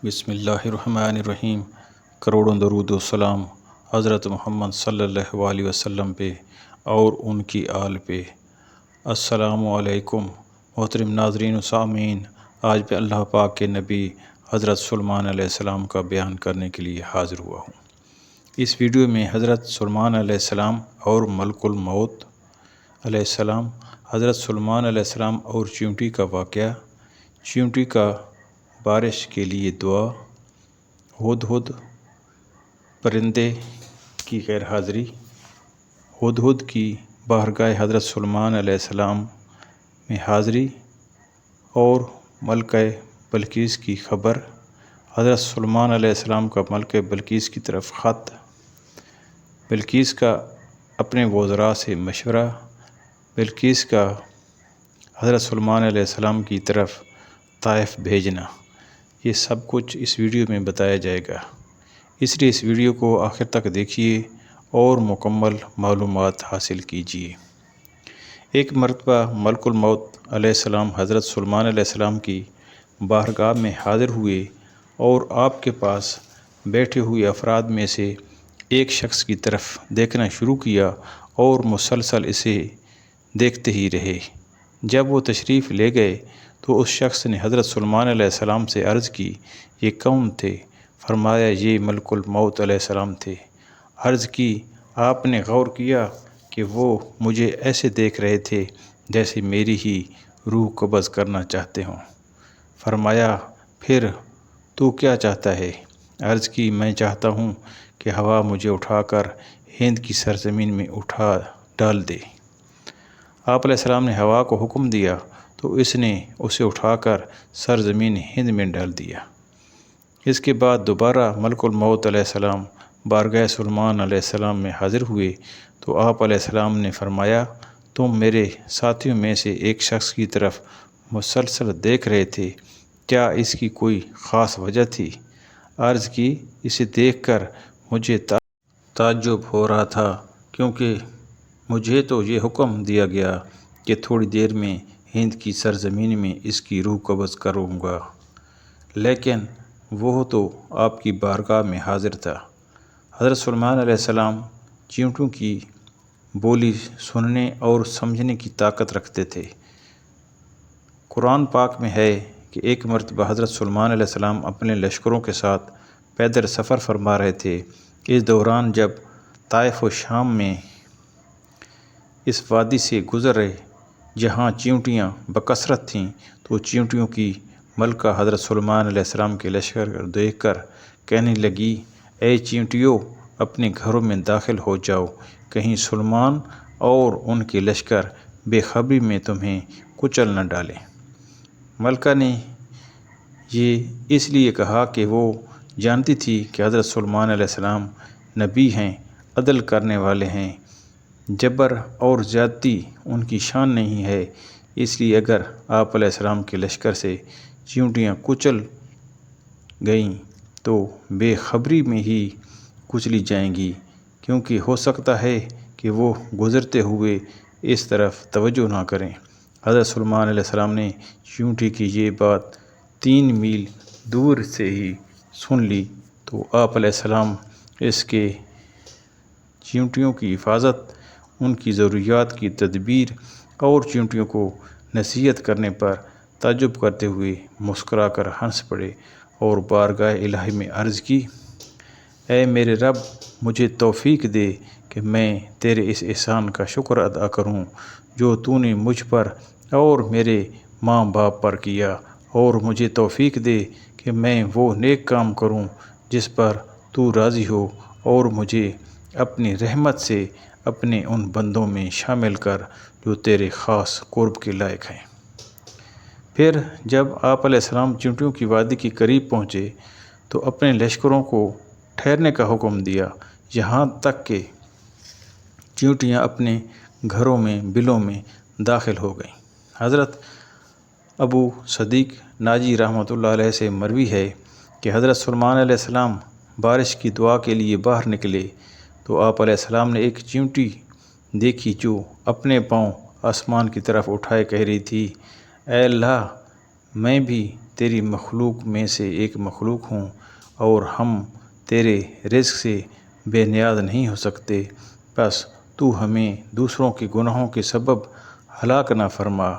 بسم اللہ الرحمن الرحیم۔ کروڑوں درود و سلام حضرت محمد صلی اللہ علیہ وسلم پہ اور ان کی آل پہ۔ السلام علیکم محترم ناظرین و سامعین، آج میں اللہ پاک کے نبی حضرت سلیمان علیہ السلام کا بیان کرنے کے لیے حاضر ہوا ہوں۔ اس ویڈیو میں حضرت سلیمان علیہ السلام اور ملک الموت علیہ السلام، حضرت سلیمان علیہ السلام اور چیونٹی کا واقعہ، چیونٹی کا بارش کے لیے دعا، ہدہد پرندے کی غیر حاضری، ہدہد کی بارگاہ حضرت سلیمان علیہ السلام میں حاضری اور ملکہ بلقیس کی خبر، حضرت سلیمان علیہ السلام کا ملکہ بلقیس کی طرف خط، بلقیس کا اپنے وزراء سے مشورہ، بلقیس کا حضرت سلیمان علیہ السلام کی طرف طائف بھیجنا، یہ سب کچھ اس ویڈیو میں بتایا جائے گا، اس لیے اس ویڈیو کو آخر تک دیکھیے اور مکمل معلومات حاصل کیجیے۔ ایک مرتبہ ملک الموت علیہ السلام حضرت سلیمان علیہ السلام کی بارگاہ میں حاضر ہوئے اور آپ کے پاس بیٹھے ہوئے افراد میں سے ایک شخص کی طرف دیکھنا شروع کیا اور مسلسل اسے دیکھتے ہی رہے۔ جب وہ تشریف لے گئے تو اس شخص نے حضرت سلیمان علیہ السلام سے عرض کی، یہ کون تھے؟ فرمایا، یہ ملک الموت علیہ السلام تھے۔ عرض کی، آپ نے غور کیا کہ وہ مجھے ایسے دیکھ رہے تھے جیسے میری ہی روح قبض کرنا چاہتے ہوں۔ فرمایا، پھر تو کیا چاہتا ہے؟ عرض کی، میں چاہتا ہوں کہ ہوا مجھے اٹھا کر ہند کی سرزمین میں اٹھا ڈال دے۔ آپ علیہ السلام نے ہوا کو حکم دیا تو اس نے اسے اٹھا کر سرزمین ہند میں ڈال دیا۔ اس کے بعد دوبارہ ملک الموت علیہ السلام بارگاہ سلیمان علیہ السلام میں حاضر ہوئے تو آپ علیہ السلام نے فرمایا، تم میرے ساتھیوں میں سے ایک شخص کی طرف مسلسل دیکھ رہے تھے، کیا اس کی کوئی خاص وجہ تھی؟ عرض کی، اسے دیکھ کر مجھے تعجب ہو رہا تھا، کیونکہ مجھے تو یہ حکم دیا گیا کہ تھوڑی دیر میں ہند کی سرزمین میں اس کی روح قبض کروں گا، لیکن وہ تو آپ کی بارگاہ میں حاضر تھا۔ حضرت سلیمان علیہ السلام چیونٹوں کی بولی سننے اور سمجھنے کی طاقت رکھتے تھے۔ قرآن پاک میں ہے کہ ایک مرتبہ حضرت سلیمان علیہ السلام اپنے لشکروں کے ساتھ پیدل سفر فرما رہے تھے۔ اس دوران جب طائف و شام میں اس وادی سے گزرے جہاں چیونٹیاں بکثرت تھیں تو چیونٹیوں کی ملکہ حضرت سلیمان علیہ السلام کے لشکر کو دیکھ کر کہنے لگی، اے چیونٹیوں، اپنے گھروں میں داخل ہو جاؤ، کہیں سلیمان اور ان کے لشکر بے خبری میں تمہیں کچل نہ ڈالیں۔ ملکہ نے یہ اس لیے کہا کہ وہ جانتی تھی کہ حضرت سلیمان علیہ السلام نبی ہیں، عدل کرنے والے ہیں، جبر اور زیادتی ان کی شان نہیں ہے، اس لیے اگر آپ علیہ السلام کے لشکر سے چیونٹیاں کچل گئیں تو بے خبری میں ہی کچلی جائیں گی، کیونکہ ہو سکتا ہے کہ وہ گزرتے ہوئے اس طرف توجہ نہ کریں۔ حضرت سلیمان علیہ السلام نے چیونٹی کی یہ بات 3 میل دور سے ہی سن لی تو آپ علیہ السلام اس کے چیونٹیوں کی حفاظت، ان کی ضروریات کی تدبیر اور چیونٹیوں کو نصیحت کرنے پر تعجب کرتے ہوئے مسکرا کر ہنس پڑے اور بارگاہ الہی میں عرض کی، اے میرے رب، مجھے توفیق دے کہ میں تیرے اس احسان کا شکر ادا کروں جو تو نے مجھ پر اور میرے ماں باپ پر کیا، اور مجھے توفیق دے کہ میں وہ نیک کام کروں جس پر تو راضی ہو، اور مجھے اپنی رحمت سے اپنے ان بندوں میں شامل کر جو تیرے خاص قرب کے لائق ہیں۔ پھر جب آپ علیہ السلام چیونٹیوں کی وادی کے قریب پہنچے تو اپنے لشکروں کو ٹھہرنے کا حکم دیا، یہاں تک کہ چیونٹیاں اپنے گھروں میں بلوں میں داخل ہو گئیں۔ حضرت ابو صدیق ناجی رحمۃ اللہ علیہ سے مروی ہے کہ حضرت سلیمان علیہ السلام بارش کی دعا کے لیے باہر نکلے تو آپ علیہ السلام نے ایک چیونٹی دیکھی جو اپنے پاؤں آسمان کی طرف اٹھائے کہہ رہی تھی، اے اللہ، میں بھی تیری مخلوق میں سے ایک مخلوق ہوں اور ہم تیرے رزق سے بے نیاز نہیں ہو سکتے، بس تو ہمیں دوسروں کے گناہوں کے سبب ہلاک نہ فرما۔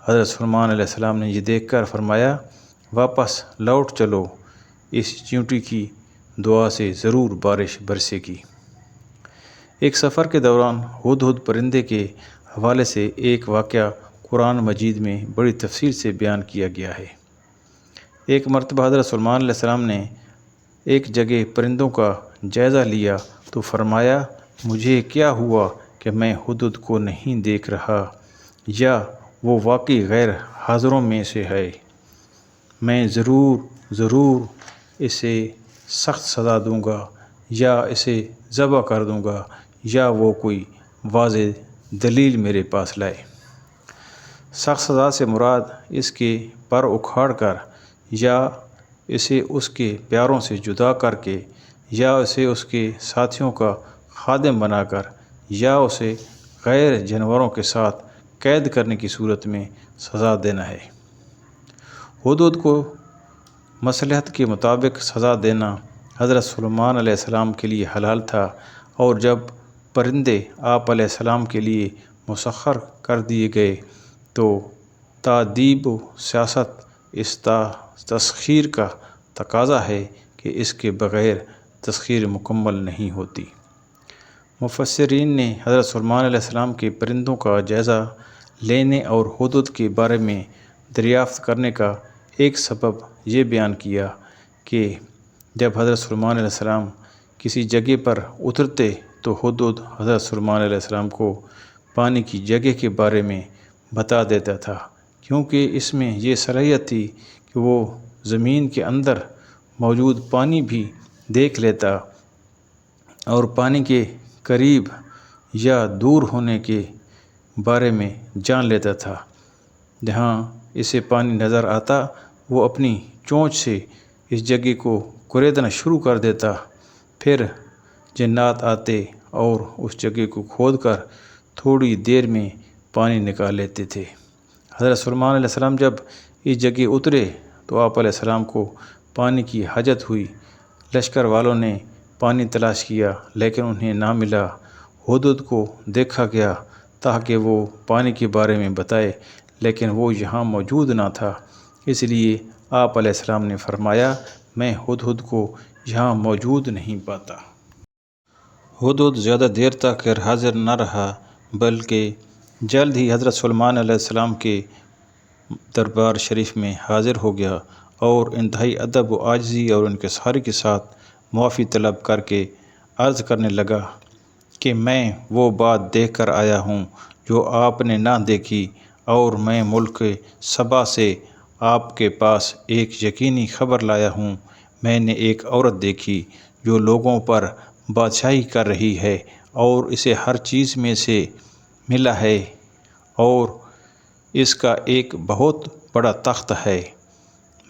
حضرت سلیمان علیہ السلام نے یہ دیکھ کر فرمایا، واپس لوٹ چلو، اس چیونٹی کی دعا سے ضرور بارش برسے گی۔ ایک سفر کے دوران ہدہد پرندے کے حوالے سے ایک واقعہ قرآن مجید میں بڑی تفصیل سے بیان کیا گیا ہے۔ ایک مرتبہ حضرت سلیمان علیہ السلام نے ایک جگہ پرندوں کا جائزہ لیا تو فرمایا، مجھے کیا ہوا کہ میں ہدہد کو نہیں دیکھ رہا، یا وہ واقعی غیر حاضروں میں سے ہے۔ میں ضرور اسے سخت سزا دوں گا، یا اسے ذبح کر دوں گا، یا وہ کوئی واضح دلیل میرے پاس لائے۔ سخت سزا سے مراد اس کے پر اکھاڑ کر، یا اسے اس کے پیاروں سے جدا کر کے، یا اسے اس کے ساتھیوں کا خادم بنا کر، یا اسے غیر جانوروں کے ساتھ قید کرنے کی صورت میں سزا دینا ہے۔ ہدہد کو مصلحت کے مطابق سزا دینا حضرت سلیمان علیہ السلام کے لیے حلال تھا، اور جب پرندے آپ علیہ السلام کے لیے مسخر کر دیے گئے تو تادیب و سیاست اس تسخیر کا تقاضا ہے کہ اس کے بغیر تسخیر مکمل نہیں ہوتی۔ مفسرین نے حضرت سلیمان علیہ السلام کے پرندوں کا جائزہ لینے اور ہدہد کے بارے میں دریافت کرنے کا ایک سبب یہ بیان کیا کہ جب حضرت سلیمان علیہ السلام کسی جگہ پر اترتے تو ہدہد حضرت سلیمان علیہ السلام کو پانی کی جگہ کے بارے میں بتا دیتا تھا، کیونکہ اس میں یہ صلاحیت تھی کہ وہ زمین کے اندر موجود پانی بھی دیکھ لیتا اور پانی کے قریب یا دور ہونے کے بارے میں جان لیتا تھا۔ جہاں اسے پانی نظر آتا وہ اپنی چونچ سے اس جگہ کو کریدنا شروع کر دیتا، پھر جنات آتے اور اس جگہ کو کھود کر تھوڑی دیر میں پانی نکال لیتے تھے۔ حضرت سلیمان علیہ السلام جب اس جگہ اترے تو آپ علیہ السلام کو پانی کی حاجت ہوئی۔ لشکر والوں نے پانی تلاش کیا لیکن انہیں نہ ملا۔ ہدہد کو دیکھا گیا تاکہ وہ پانی کے بارے میں بتائے، لیکن وہ یہاں موجود نہ تھا، اس لیے آپ علیہ السلام نے فرمایا، میں ہدہد کو یہاں موجود نہیں پاتا۔ ہدہد زیادہ دیر تک غیر حاضر نہ رہا، بلکہ جلد ہی حضرت سلیمان علیہ السلام کے دربار شریف میں حاضر ہو گیا اور انتہائی ادب و عاجزی اور انکساری کے ساتھ معافی طلب کر کے عرض کرنے لگا کہ میں وہ بات دیکھ کر آیا ہوں جو آپ نے نہ دیکھی، اور میں ملک سبا سے آپ کے پاس ایک یقینی خبر لایا ہوں۔ میں نے ایک عورت دیکھی جو لوگوں پر بادشاہی کر رہی ہے، اور اسے ہر چیز میں سے ملا ہے، اور اس کا ایک بہت بڑا تخت ہے۔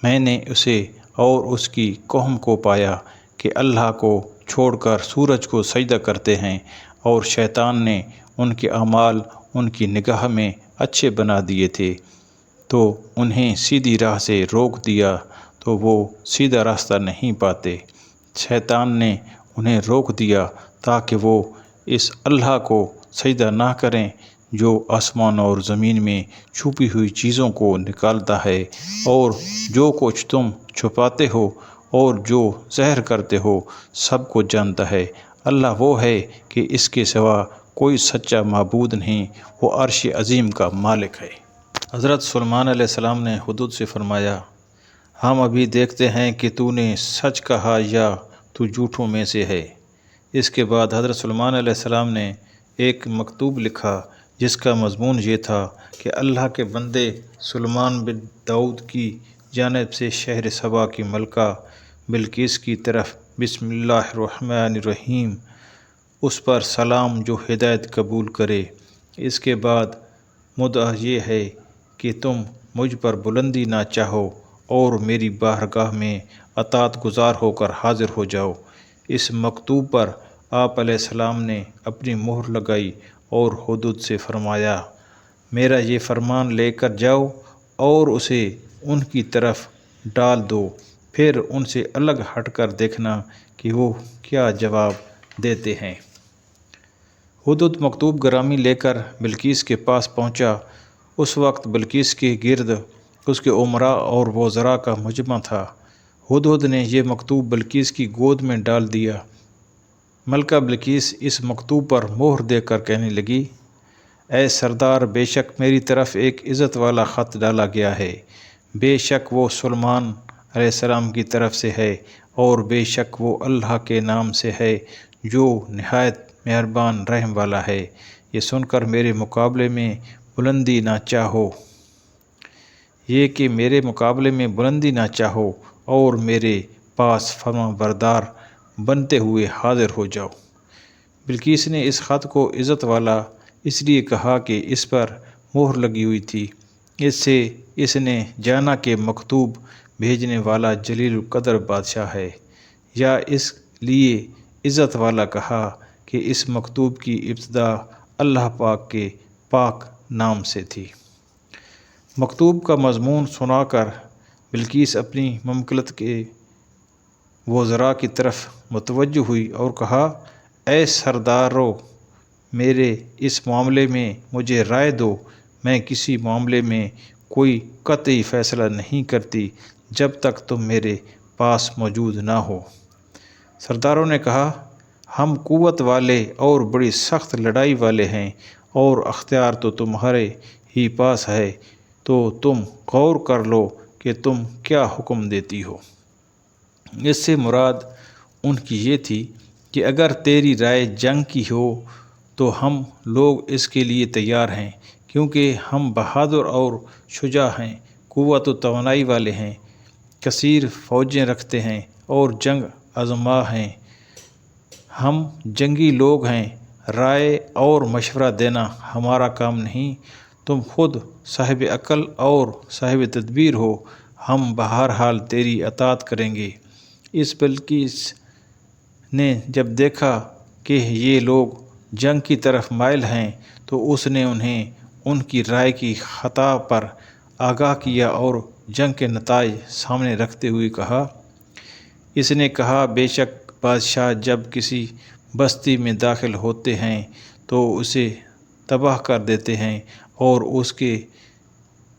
میں نے اسے اور اس کی قوم کو پایا کہ اللہ کو چھوڑ کر سورج کو سجدہ کرتے ہیں، اور شیطان نے ان کے اعمال ان کی نگاہ میں اچھے بنا دیے تھے، تو انہیں سیدھی راہ سے روک دیا تو وہ سیدھا راستہ نہیں پاتے۔ شیطان نے انہیں روک دیا تاکہ وہ اس اللہ کو سجدہ نہ کریں جو آسمان اور زمین میں چھپی ہوئی چیزوں کو نکالتا ہے، اور جو کچھ تم چھپاتے ہو اور جو ظاہر کرتے ہو سب کو جانتا ہے۔ اللہ وہ ہے کہ اس کے سوا کوئی سچا معبود نہیں، وہ عرش عظیم کا مالک ہے۔ حضرت سلیمان علیہ السلام نے ہدہد سے فرمایا، ہم ابھی دیکھتے ہیں کہ تو نے سچ کہا یا تو جھوٹوں میں سے ہے۔ اس کے بعد حضرت سلیمان علیہ السلام نے ایک مکتوب لکھا جس کا مضمون یہ تھا کہ اللہ کے بندے سلیمان بن داؤد کی جانب سے شہر سبا کی ملکہ بلقیس کی طرف، بسم اللہ الرحمن الرحیم، اس پر سلام جو ہدایت قبول کرے۔ اس کے بعد مدعا یہ ہے کہ تم مجھ پر بلندی نہ چاہو اور میری بارگاہ میں اطاعت گزار ہو کر حاضر ہو جاؤ۔ اس مکتوب پر آپ علیہ السلام نے اپنی مہر لگائی اور ہدہد سے فرمایا، میرا یہ فرمان لے کر جاؤ اور اسے ان کی طرف ڈال دو، پھر ان سے الگ ہٹ کر دیکھنا کہ وہ کیا جواب دیتے ہیں۔ ہدہد مکتوب گرامی لے کر بلقیس کے پاس پہنچا۔ اس وقت بلقیس کے گرد اس کے امراء اور وزراء کا مجمع تھا۔ ہدہد نے یہ مکتوب بلقیس کی گود میں ڈال دیا۔ ملکہ بلقیس اس مکتوب پر مہر دے کر کہنے لگی، اے سردار، بے شک میری طرف ایک عزت والا خط ڈالا گیا ہے۔ بے شک وہ سلیمان علیہ السلام کی طرف سے ہے، اور بے شک وہ اللہ کے نام سے ہے جو نہایت مہربان رحم والا ہے۔ یہ سن کر میرے مقابلے میں بلندی نہ چاہو، یہ کہ میرے مقابلے میں بلندی نہ چاہو اور میرے پاس فرما بردار بنتے ہوئے حاضر ہو جاؤ۔ بلقیس نے اس خط کو عزت والا اس لیے کہا کہ اس پر مہر لگی ہوئی تھی۔ اس سے اس نے جانا کہ مکتوب بھیجنے والا جلیل القدر بادشاہ ہے، یا اس لیے عزت والا کہا کہ اس مکتوب کی ابتدا اللہ پاک کے پاک نام سے تھی۔ مکتوب کا مضمون سنا کر بلقیس اپنی مملکت کے وزراء کی طرف متوجہ ہوئی اور کہا، اے سردارو، میرے اس معاملے میں مجھے رائے دو۔ میں کسی معاملے میں کوئی قطعی فیصلہ نہیں کرتی جب تک تم میرے پاس موجود نہ ہو۔ سرداروں نے کہا، ہم قوت والے اور بڑی سخت لڑائی والے ہیں، اور اختیار تو تمہارے ہی پاس ہے، تو تم غور کر لو کہ تم کیا حکم دیتی ہو۔ اس سے مراد ان کی یہ تھی کہ اگر تیری رائے جنگ کی ہو تو ہم لوگ اس کے لیے تیار ہیں، کیونکہ ہم بہادر اور شجاع ہیں، قوت و توانائی والے ہیں، کثیر فوجیں رکھتے ہیں اور جنگ آزما ہیں۔ ہم جنگی لوگ ہیں، رائے اور مشورہ دینا ہمارا کام نہیں، تم خود صاحب عقل اور صاحب تدبیر ہو، ہم بہرحال تیری اطاعت کریں گے۔ اس بلقیس نے جب دیکھا کہ یہ لوگ جنگ کی طرف مائل ہیں تو اس نے انہیں ان کی رائے کی خطا پر آگاہ کیا اور جنگ کے نتائج سامنے رکھتے ہوئے کہا۔ اس نے کہا، بے شک بادشاہ جب کسی بستی میں داخل ہوتے ہیں تو اسے تباہ کر دیتے ہیں اور اس کے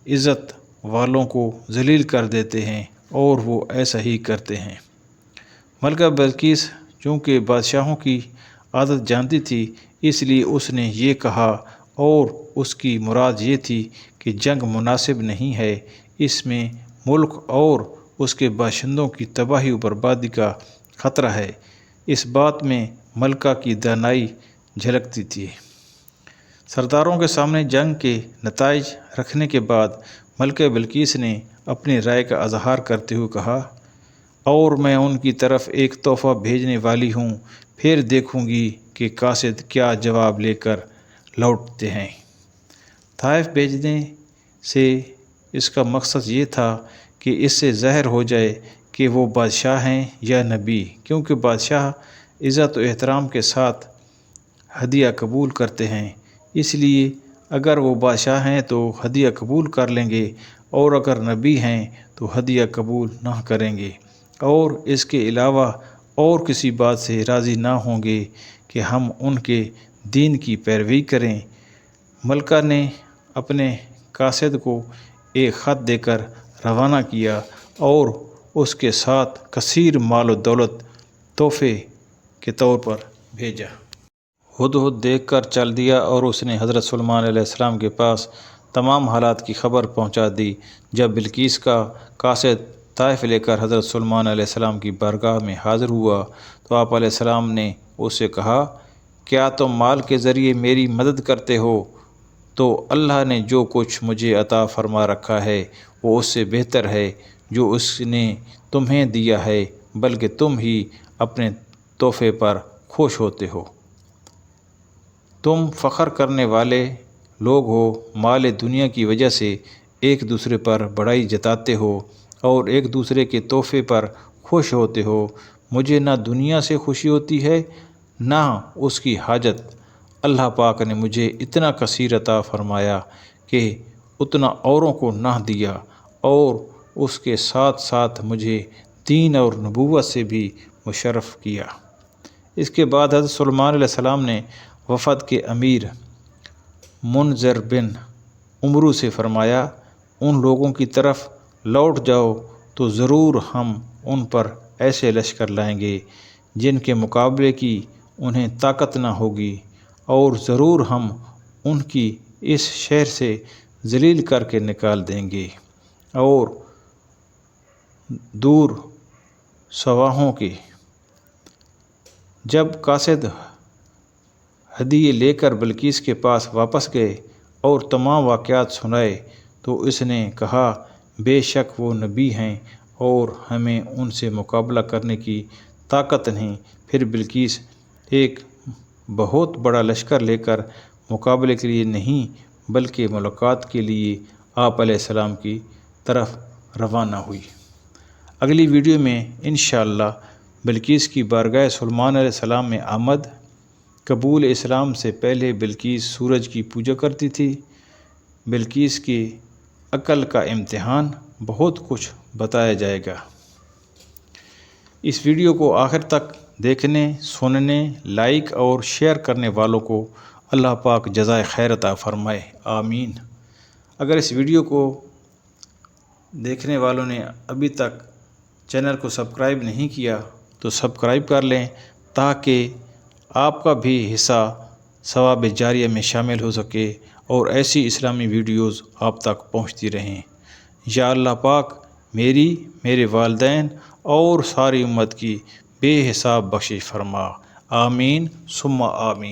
عزت والوں کو ذلیل کر دیتے ہیں، اور وہ ایسا ہی کرتے ہیں۔ ملکہ بلقیس چونکہ بادشاہوں کی عادت جانتی تھی، اس لیے اس نے یہ کہا، اور اس کی مراد یہ تھی کہ جنگ مناسب نہیں ہے، اس میں ملک اور اس کے باشندوں کی تباہی و بربادی کا خطرہ ہے۔ اس بات میں ملکہ کی دانائی جھلکتی تھی۔ سرداروں کے سامنے جنگ کے نتائج رکھنے کے بعد ملکہ بلقیس نے اپنی رائے کا اظہار کرتے ہوئے کہا، اور میں ان کی طرف ایک تحفہ بھیجنے والی ہوں، پھر دیکھوں گی کہ قاصد کیا جواب لے کر لوٹتے ہیں۔ طائف بھیجنے سے اس کا مقصد یہ تھا کہ اس سے ظاہر ہو جائے کہ وہ بادشاہ ہیں یا نبی، کیونکہ بادشاہ عزت و احترام کے ساتھ ہدیہ قبول کرتے ہیں، اس لیے اگر وہ بادشاہ ہیں تو ہدیہ قبول کر لیں گے، اور اگر نبی ہیں تو ہدیہ قبول نہ کریں گے، اور اس کے علاوہ اور کسی بات سے راضی نہ ہوں گے کہ ہم ان کے دین کی پیروی کریں۔ ملکہ نے اپنے قاصد کو ایک خط دے کر روانہ کیا اور اس کے ساتھ کثیر مال و دولت تحفے کے طور پر بھیجا۔ ہدہد دیکھ کر چل دیا اور اس نے حضرت سلیمان علیہ السلام کے پاس تمام حالات کی خبر پہنچا دی۔ جب بلقیس کا قاصد طائف لے کر حضرت سلیمان علیہ السلام کی بارگاہ میں حاضر ہوا تو آپ علیہ السلام نے اس سے کہا، کیا تم مال کے ذریعے میری مدد کرتے ہو؟ تو اللہ نے جو کچھ مجھے عطا فرما رکھا ہے وہ اس سے بہتر ہے جو اس نے تمہیں دیا ہے، بلکہ تم ہی اپنے تحفے پر خوش ہوتے ہو۔ تم فخر کرنے والے لوگ ہو، مال دنیا کی وجہ سے ایک دوسرے پر بڑائی جتاتے ہو اور ایک دوسرے کے تحفے پر خوش ہوتے ہو۔ مجھے نہ دنیا سے خوشی ہوتی ہے نہ اس کی حاجت۔ اللہ پاک نے مجھے اتنا کثیر عطا فرمایا کہ اتنا اوروں کو نہ دیا، اور اس کے ساتھ ساتھ مجھے دین اور نبوت سے بھی مشرف کیا۔ اس کے بعد حضرت سلیمان علیہ السلام نے وفد کے امیر منذر بن عمرو سے فرمایا، ان لوگوں کی طرف لوٹ جاؤ تو ضرور ہم ان پر ایسے لشکر لائیں گے جن کے مقابلے کی انہیں طاقت نہ ہوگی، اور ضرور ہم ان کی اس شہر سے ذلیل کر کے نکال دیں گے، اور دور سواہوں کے جب قاصد ہدیے لے کر بلقیس کے پاس واپس گئے اور تمام واقعات سنائے تو اس نے کہا، بے شک وہ نبی ہیں اور ہمیں ان سے مقابلہ کرنے کی طاقت نہیں۔ پھر بلقیس ایک بہت بڑا لشکر لے کر مقابلے کے لیے نہیں بلکہ ملاقات کے لیے آپ علیہ السلام کی طرف روانہ ہوئی۔ اگلی ویڈیو میں انشاءاللہ بلقیس کی بارگاہ سلیمان علیہ السلام میں آمد، قبول اسلام سے پہلے بلقیس سورج کی پوجا کرتی تھی، بلقیس کی عقل کا امتحان، بہت کچھ بتایا جائے گا۔ اس ویڈیو کو آخر تک دیکھنے، سننے، لائک اور شیئر کرنے والوں کو اللہ پاک جزائے خیر عطا فرمائے، آمین۔ اگر اس ویڈیو کو دیکھنے والوں نے ابھی تک چینل کو سبسکرائب نہیں کیا تو سبسکرائب کر لیں تاکہ آپ کا بھی حصہ ثواب جاریہ میں شامل ہو سکے اور ایسی اسلامی ویڈیوز آپ تک پہنچتی رہیں۔ یا اللہ پاک میری، میرے والدین اور ساری امت کی بے حساب بخشش فرما، آمین ثم آمین۔